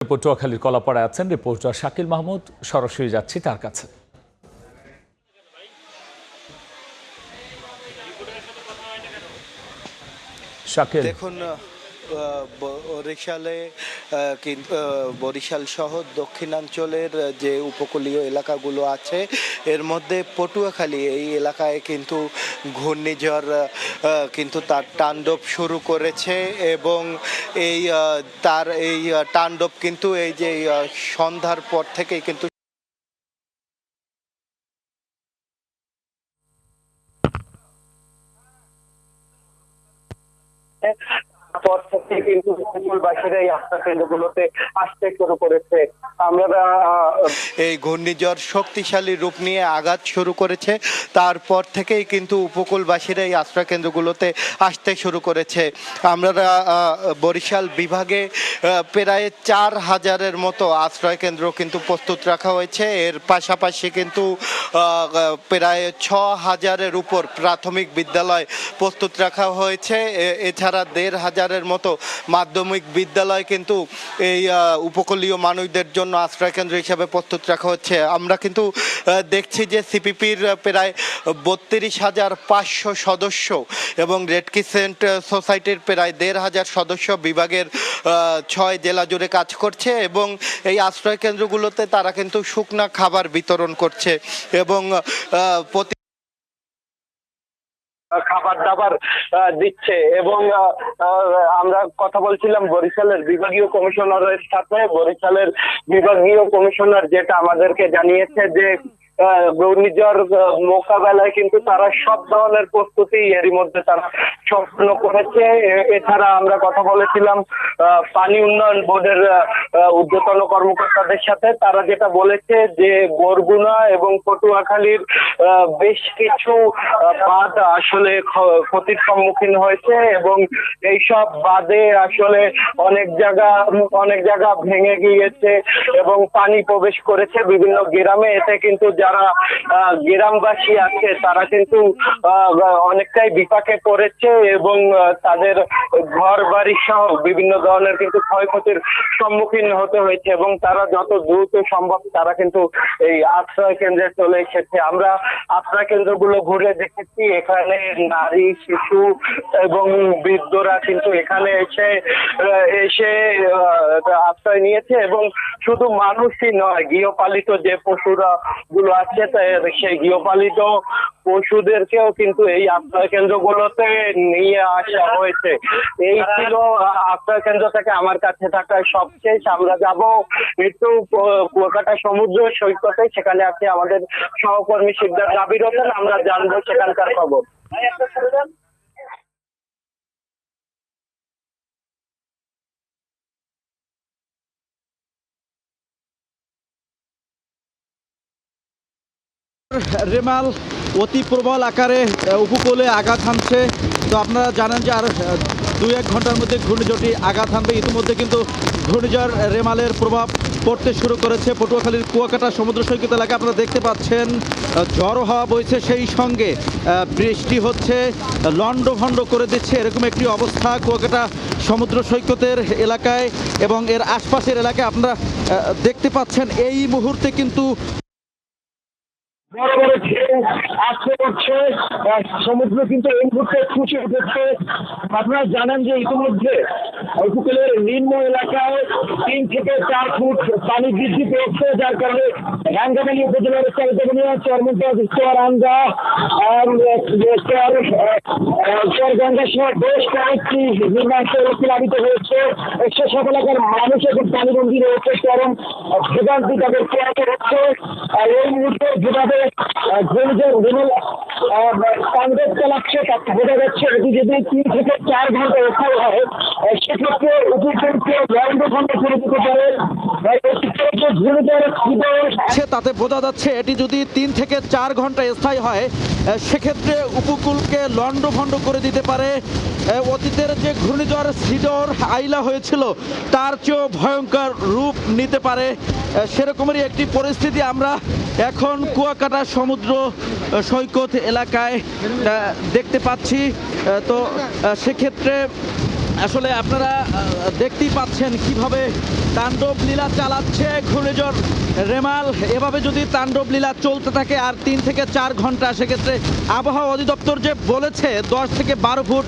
পটুয়াখালীর কলাপাড়ায় আছেন রিপোর্টার শাকিল মাহমুদ। সরাসরি যাচ্ছি তার কাছে। শাকিল, দেখুন, বরিশাল সহ দক্ষিণাঞ্চলের যে উপকূলীয় এলাকাগুলো আছে এর মধ্যে পটুয়াখালী এই এলাকায় কিন্তু ঘূর্ণিঝড় কিন্তু তার তাণ্ডব শুরু করেছে এবং তার তাণ্ডব কিন্তু এই যে সন্ধ্যার পর থেকেই কিন্তু পর থেকে কিন্তু উপকূলবাসীরা এই আশ্রয় কেন্দ্রগুলোতে আসতে শুরু করেছে। আমরা এই ঘূর্ণিঝড় শক্তিশালী রূপ নিয়ে আঘাত শুরু করেছে, তারপর থেকেই কিন্তু উপকূলবাসীরা এই আশ্রয় কেন্দ্রগুলোতে আসতে শুরু করেছে। আমরা বরিশাল বিভাগে প্রায় 4000-এর মতো আশ্রয় কেন্দ্র কিন্তু প্রস্তুত রাখা হয়েছে। এর পাশাপাশি কিন্তু প্রায় 6000-এর উপর প্রাথমিক বিদ্যালয় প্রস্তুত রাখা হয়েছে। এছাড়া 1500-এর মতো মাধ্যমিক বিদ্যালয় কিন্তু এই উপকূলীয় মানুষদের জন্য আশ্রয় কেন্দ্র হিসেবে প্রস্তুত রাখা হচ্ছে। আমরা কিন্তু দেখছি যে সিপিপির প্রায় 32,500 সদস্য এবং রেড ক্রিসেন্ট সোসাইটির প্রায় 1500 সদস্য বিভাগের 6 জেলা জুড়ে কাজ করছে এবং এই আশ্রয় কেন্দ্রগুলোতে তারা কিন্তু শুকনা খাবার বিতরণ করছে এবং খাবার দাবার দিচ্ছে। এবং আমরা কথা বলছিলাম বরিশালের বিভাগীয় কমিশনারের সাথে। বরিশালের বিভাগীয় কমিশনার যেটা আমাদেরকে জানিয়েছে যে ঘূর্ণিঝড় মোকাবেলায় কিন্তু তারা সব ধরনের প্রস্তুতি এরই মধ্যে তারা সম্পূর্ণ করেছে। এছাড়া আমরা কথা বলেছিলাম পানি উন্নয়ন বোর্ডের ঊর্ধ্বতন কর্মকর্তাদের সাথে। তারা যেটা বলেছে যে বরগুনা এবং পটুয়াখালীর বেশ কিছু বাঁধ আসলে ক্ষতির সম্মুখীন হয়েছে এবং এইসব বাঁধে আসলে অনেক জায়গা ভেঙে গিয়েছে এবং পানি প্রবেশ করেছে বিভিন্ন গ্রামে। এতে কিন্তু যারা গ্রামবাসী আছে তারা কিন্তু অনেকটাই বিপাকে পড়েছে এবং তাদের ঘর বাড়ি সহ বিভিন্ন ধরনের কিন্তু ক্ষয়ক্ষতির সম্মুখীন হতে হয়েছে এবং তারা যত দ্রুত সম্ভব তারা কিন্তু এই আশ্রয় কেন্দ্রে চলে এসেছে। আমরা আশ্রয় কেন্দ্রগুলো ঘুরে দেখেছি, এখানে নারী, শিশু এবং বৃদ্ধরা কিন্তু এখানে এসে আশ্রয় নিয়েছে এবং শুধু মানুষই নয়, গৃহপালিত যে পশুরা গুলো আছে সেই গৃহপালিত পশুদেরকেও কিন্তু এই আশ্রয় কেন্দ্রগুলোতে নিয়ে আসা হয়েছে। এই ছিল আশ্রয় কেন্দ্র থেকে আমার কাছে থাকা সবশেষ। আমরা যাব একটু কুয়াকাটা সমুদ্র সৈকতে, সেখানে আছে আমাদের সহকর্মী সিদ্ধার্থ জাবির হোসেন। আমরা জানবো সেখানকার খবর। রেমাল অতি প্রবল আকারে উপকূলে আঘাত হানছে। তো আপনারা জানেন যে আর 2-1 ঘন্টার মধ্যে ঘূর্ণিঝড়টি আঘাত হানবে। ইতিমধ্যে কিন্তু ঘূর্ণিঝড় রেমালের প্রভাব পড়তে শুরু করেছে পটুয়াখালীর কুয়াকাটা সমুদ্র সৈকত এলাকা। আপনারা দেখতে পাচ্ছেন ঝড়ো হাওয়া বইছে, সেই সঙ্গে বৃষ্টি হচ্ছে, লন্ডভন্ড করে দিচ্ছে, এরকম একটি অবস্থা কুয়াকাটা সমুদ্র সৈকতের এলাকায় এবং এর আশপাশের এলাকায় আপনারা দেখতে পাচ্ছেন। এই মুহূর্তে কিন্তু বড় বড় ঢেউ আসতে করছে, সমুদ্র কিন্তু এই মুহূর্তে ফুঁসে উঠেছে। আপনারা জানেন যে ইতিমধ্যে উপকূলের নিম্ন এলাকায় 3 থেকে 4 ফুট পানি বৃদ্ধি পেয়েছে, যার কারণে রাঙ্গামালী উপজেলার চরগঙ্গা, চরআন্দা, চরগঙ্গা সহ বেশ কয়েকটি নির্মাণাঞ্চল প্লাবিত হয়েছে। সেসব এলাকার মানুষ এখন পানিবন্দী রয়েছে, চরম ভোগান্তি তাদের পোহাতে হচ্ছে। এই মুহূর্তে যেভাবে ঘূর্ণিঝড় রেমাল তাণ্ডব চালাচ্ছে তাতে বোঝা যাচ্ছে এটি যদি 3 থেকে 4 ঘন্টা স্থায়ী হয় সেক্ষেত্রে উপকূলকে লন্ডভন্ড করে দিতে পারে। তাতে বোঝা যাচ্ছে এটি যদি 3 থেকে 4 ঘন্টা স্থায়ী হয় সেক্ষেত্রে উপকূলকে লন্ডভন্ড করে দিতে পারে। অতীতের যে ঘূর্ণিঝড় সিডর আইলা হয়েছিল তার চেয়েও ভয়ঙ্কর রূপ নিতে পারে, সেরকমেরই একটি পরিস্থিতি আমরা এখন কুয়াকাটা সমুদ্র সৈকত এলাকায় দেখতে পাচ্ছি। তো সেক্ষেত্রে আসলে আপনারা দেখতেই পাচ্ছেন কিভাবে তাণ্ডব লীলা চালাচ্ছে ঘূর্ণিঝড় রেমাল। এভাবে যদি তাণ্ডব লীলা চলতে থাকে আর 3 থেকে 4 ঘন্টা, সেক্ষেত্রে আবহাওয়া অধিদপ্তর যে বলেছে 10 থেকে 12 ফুট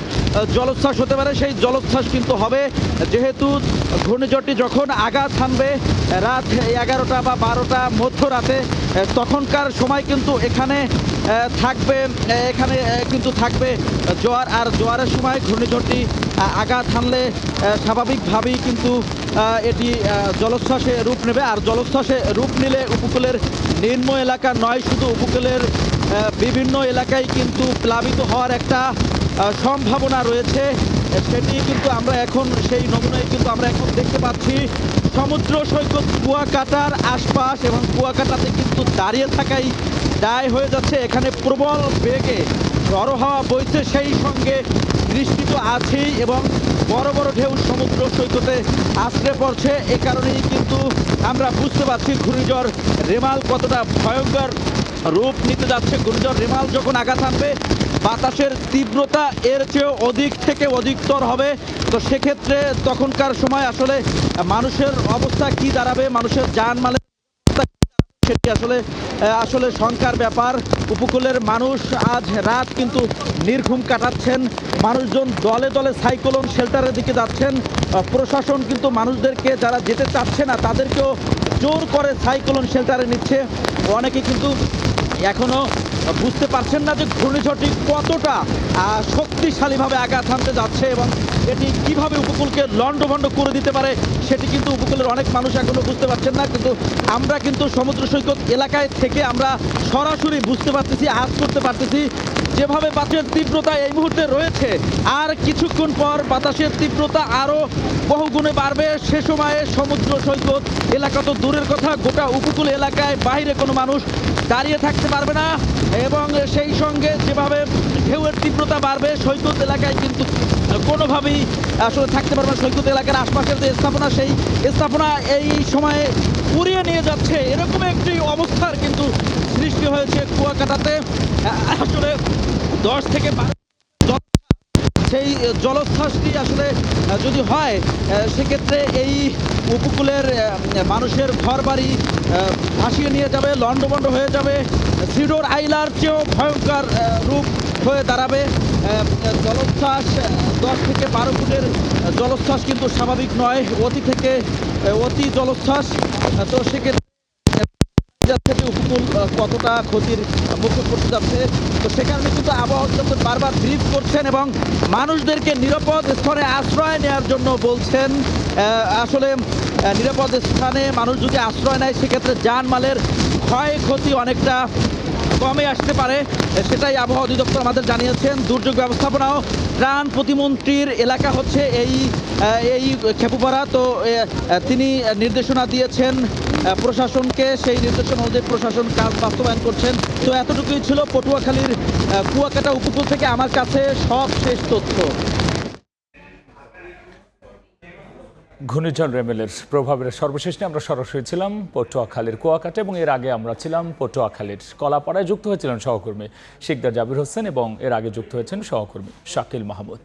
জলোচ্ছ্বাস হতে পারে, সেই জলোচ্ছ্বাস কিন্তু হবে। যেহেতু ঘূর্ণিঝড়টি যখন আঘাত হানবে রাত 11টা বা 12টা মধ্যরাতে, তখনকার সময় কিন্তু এখানে কিন্তু থাকবে জোয়ার। আর জোয়ারের সময় ঘূর্ণিঝড়টি আঘাত হানলে স্বাভাবিকভাবেই কিন্তু এটি জলোচ্ছ্বাসে রূপ নেবে। আর জলোচ্ছ্বাসে রূপ নিলে উপকূলের নিম্ন এলাকা নয়, শুধু উপকূলের বিভিন্ন এলাকায় কিন্তু প্লাবিত হওয়ার একটা সম্ভাবনা রয়েছে। সেটি কিন্তু আমরা এখন সেই নমুনায় কিন্তু আমরা এখন দেখতে পাচ্ছি। সমুদ্র সৈকত কুয়াকাটার আশপাশ এবং কুয়াকাটাতে কিন্তু দাঁড়িয়ে থাকাই দায় হয়ে যাচ্ছে। এখানে প্রবল বেগে ঝড়ো হাওয়া বইছে, সেই সঙ্গে বৃষ্টি তো আছেই এবং বড় বড় ঢেউ সমুদ্র সৈকতে আছড়ে পড়ছে। এ কারণেই কিন্তু আমরা বুঝতে পারছি ঘূর্ণিঝড় রেমাল কতটা ভয়ঙ্কর রূপ নিতে যাচ্ছে। ঘূর্ণিঝড় রেমাল যখন আঘাত আনবে, বাতাসের তীব্রতা এর চেয়েও অধিক থেকে অধিকতর হবে। তো সেক্ষেত্রে তখনকার সময় আসলে মানুষের অবস্থা কি দাঁড়াবে, মানুষের জানমালের সেটি আসলে শঙ্কার ব্যাপার। উপকূলের মানুষ আজ রাত কিন্তু নির্ঘুম কাটাচ্ছেন। মানুষজন দলে দলে সাইক্লোন শেল্টারের দিকে যাচ্ছেন। প্রশাসন কিন্তু মানুষদেরকে, যারা যেতে চাচ্ছে না তাদেরকেও জোর করে সাইক্লোন শেল্টারে নিচ্ছে। অনেকে কিন্তু এখনো বুঝতে পারছেন না যে ঘূর্ণিঝড়টি কতটা শক্তিশালীভাবে আঘাত হানতে যাচ্ছে এবং এটি কিভাবে উপকূলকে লণ্ডভণ্ড করে দিতে পারে, সেটি কিন্তু উপকূলের অনেক মানুষ এখনো বুঝতে পারছেন না। কিন্তু আমরা কিন্তু সমুদ্র সৈকত এলাকায় থেকে আমরা সরাসরি বুঝতে পারতেছি, আঁচ করতে পারতেছি যেভাবে বাতাসের তীব্রতা এই মুহূর্তে রয়েছে। আর কিছুক্ষণ পর বাতাসের তীব্রতা আরও বহুগুণে বাড়বে। সে সময়ে সমুদ্র সৈকত এলাকা তো দূরের কথা, গোটা উপকূল এলাকায় বাইরে কোনো মানুষ দাঁড়িয়ে থাকতে পারবে না। এবং সেই সঙ্গে যেভাবে ঢেউয়ের তীব্রতা বাড়বে, সৈকত এলাকায় কিন্তু কোনোভাবেই আসলে থাকতে পারবে না। সৈকত এলাকার আশপাশের যে স্থাপনা, সেই স্থাপনা এই সময়ে উড়িয়ে নিয়ে যাচ্ছে। এরকম একটি অবস্থার কিন্তু সৃষ্টি হয়েছে কুয়াকাটাতে। আসলে 10 থেকে 12 সেই জলোচ্ছ্বাসটি আসলে যদি হয়, সেক্ষেত্রে এই উপকূলের মানুষের ঘরবাড়ি ভাসিয়ে নিয়ে যাবে, লণ্ডভণ্ড হয়ে যাবে। সিডোর আইলার চেয়েও ভয়ঙ্কর রূপ হয়ে দাঁড়াবে। জলোচ্ছ্বাস 10 থেকে 12 ফুটের জলোচ্ছ্বাস কিন্তু স্বাভাবিক নয়, অতি জলোচ্ছ্বাস। তো সেক্ষেত্রে যাচ্ছে যে উপকূল কতটা ক্ষতির মুখে পড়তে যাচ্ছে। তো সে কারণে কিন্তু আবহাওয়া অধিদপ্তর বারবার ব্রিফ করছেন এবং মানুষদেরকে নিরাপদ স্থানে আশ্রয় নেওয়ার জন্য বলছেন। আসলে নিরাপদ স্থানে মানুষ যদি আশ্রয় নেয়, সেক্ষেত্রে জানমালের ক্ষয়ক্ষতি অনেকটা কমে আসতে পারে, সেটাই আবহাওয়া অধিদপ্তর আমাদের জানিয়েছেন। দুর্যোগ ব্যবস্থাপনা ও ত্রাণ প্রতিমন্ত্রীর এলাকা হচ্ছে এই খেপুপাড়া। তো তিনি নির্দেশনা দিয়েছেন প্রশাসনকে, সেই নির্দেশনা অনুযায়ী প্রশাসন কাজ বাস্তবায়ন করছেন। তো এতটুকুই ছিল পটুয়াখালীর কুয়াকাটা উপকূল থেকে আমার কাছে সব শেষ তথ্য। ঘূর্ণিঝড় রেমেলের প্রভাবের সর্বশেষ নিয়ে আমরা সরাসরি ছিলাম পটুয়াখালীর কুয়াকাটা, এবং এর আগে আমরা ছিলাম পটুয়াখালীর কলাপাড়ায়। যুক্ত হয়েছিলেন সহকর্মী শিকদার জাবির হোসেন এবং এর আগে যুক্ত হয়েছেন সহকর্মী শাকিল মাহমুদ।